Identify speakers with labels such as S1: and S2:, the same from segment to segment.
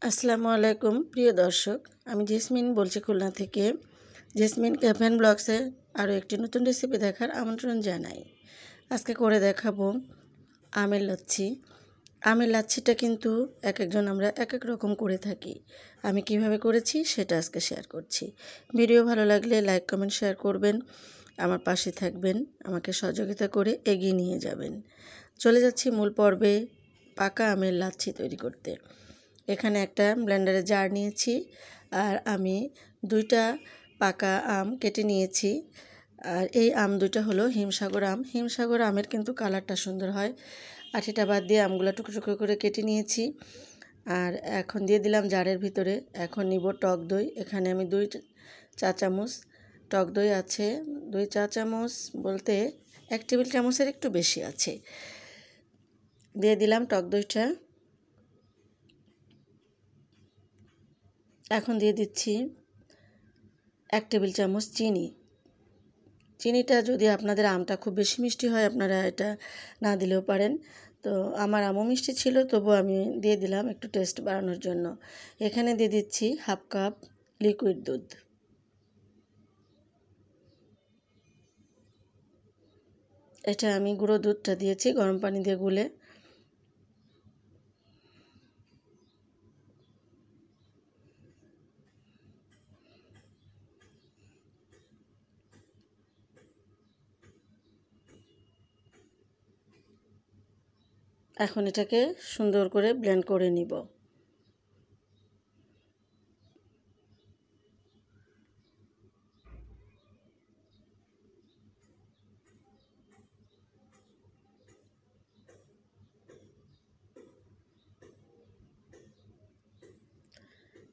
S1: আসসালামু আলাইকুম প্রিয় দর্শক, আমি জেসমিন বলছি খুলনা থেকে। জেসমিন ক্যাফে অ্যান্ড ব্লগসে আরও একটি নতুন রেসিপি দেখার আমন্ত্রণ জানাই। আজকে করে দেখাবো আমের লাচ্ছি। আমের লাচ্ছিটা কিন্তু একজন আমরা এক এক রকম করে থাকি। আমি কিভাবে করেছি সেটা আজকে শেয়ার করছি। ভিডিও ভালো লাগলে লাইক কমেন্ট শেয়ার করবেন, আমার পাশে থাকবেন, আমাকে সহযোগিতা করে এগিয়ে নিয়ে যাবেন। চলে যাচ্ছি মূল পর্বে, পাকা আমের লাচ্ছি তৈরি করতে। এখানে একটা ব্লেন্ডারে জার নিয়েছি আর আমি 2টা পাকা আম কেটে নিয়েছি। আর এই আম 2টা হলো হিমসাগর আম। হিমসাগর আমের কিন্তু কালারটা সুন্দর হয়। আঠিটা বাদ দিয়ে আমগুলো টুকরো টুকরো করে কেটে নিয়েছি। আর এখন দিয়ে দিলাম জারের ভিতরে। এখন নিব টক দই। এখানে আমি 2 চা চামচ টক দই আছে। 2 চা চামচ বলতে 1 টেবিল চামচের একটু বেশি আছে। দিয়ে দিলাম টক দইটা। এখন দিয়ে দিচ্ছি 1 টেবিল চামচ চিনি। চিনিটা যদি আপনাদের আমটা খুব বেশি মিষ্টি হয় আপনারা এটা না দিলেও পারেন। তো আমার আমও মিষ্টি ছিল, তবু আমি দিয়ে দিলাম একটু টেস্ট বাড়ানোর জন্য। এখানে দিয়ে দিচ্ছি 1/2 কাপ লিকুইড দুধ। এটা আমি গুঁড়ো দুধটা দিয়েছি গরম পানি দিয়ে গুলে। এখন এটাকে সুন্দর করে ব্লেন্ড করে নিব।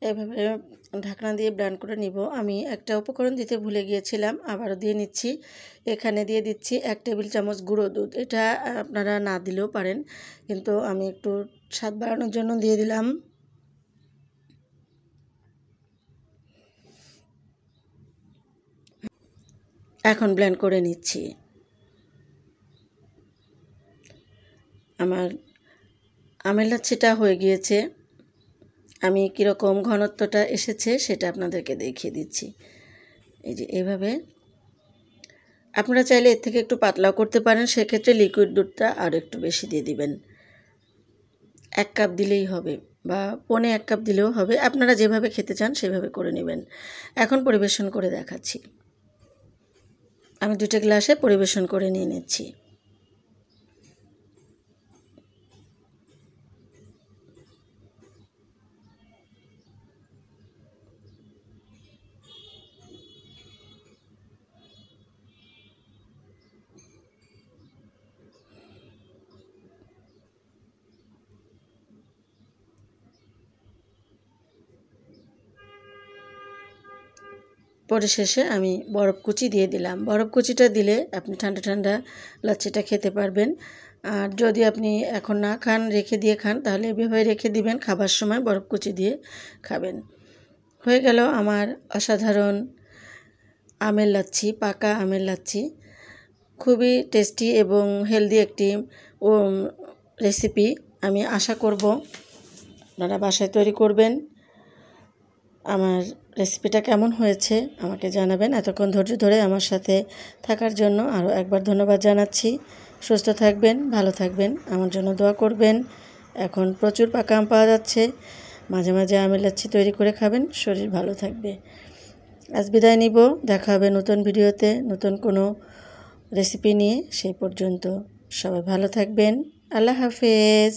S1: এভাবে ঢাকনা দিয়ে ব্লেন্ড করে নিব। আমি একটা উপকরণ দিতে ভুলে গিয়েছিলাম, আবারও দিয়ে নিচ্ছি। এখানে দিয়ে দিচ্ছি 1 টেবিল চামচ গুঁড়ো দুধ। এটা আপনারা না দিলেও পারেন, কিন্তু আমি একটু স্বাদ বাড়ানোর জন্য দিয়ে দিলাম। এখন ব্লেন্ড করে নিচ্ছি। আমার আমের লাচ্ছিটা হয়ে গিয়েছে। আমি কীরকম ঘনত্বটা এসেছে সেটা আপনাদেরকে দেখিয়ে দিচ্ছি। এই যে এভাবে। আপনারা চাইলে এর থেকে একটু পাতলাও করতে পারেন, সেক্ষেত্রে লিকুইড দুধটা আর একটু বেশি দিয়ে দিবেন। 1 কাপ দিলেই হবে, বা 1.25 কাপ দিলেও হবে। আপনারা যেভাবে খেতে চান সেভাবে করে নেবেন। এখন পরিবেশন করে দেখাচ্ছি। আমি 2টা গ্লাসে পরিবেশন করে নিয়ে নিচ্ছি। পরিশেষে আমি বরফ কুচি দিয়ে দিলাম। বরফ কুচিটা দিলে আপনি ঠান্ডা ঠান্ডা লাচ্ছিটা খেতে পারবেন। আর যদি আপনি এখন না খান, রেখে দিয়ে খান, তাহলে এভাবে রেখে দিবেন, খাবার সময় বরফ কুচি দিয়ে খাবেন। হয়ে গেল আমার অসাধারণ আমের লাচ্ছি, পাকা আমের লাচ্ছি। খুবই টেস্টি এবং হেলদি একটি রেসিপি। আমি আশা করব আপনারা বাসায় তৈরি করবেন। আমার রেসিপিটা কেমন হয়েছে আমাকে জানাবেন। এতক্ষণ ধৈর্য ধরে আমার সাথে থাকার জন্য আরও একবার ধন্যবাদ জানাচ্ছি। সুস্থ থাকবেন, ভালো থাকবেন, আমার জন্য দোয়া করবেন। এখন প্রচুর পাকা আম পাওয়া যাচ্ছে, মাঝে মাঝে আমের লাচ্ছি তৈরি করে খাবেন, শরীর ভালো থাকবে। আজ বিদায় নিব, দেখা হবে নতুন ভিডিওতে নতুন কোনো রেসিপি নিয়ে। সেই পর্যন্ত সবাই ভালো থাকবেন। আল্লাহ হাফেজ।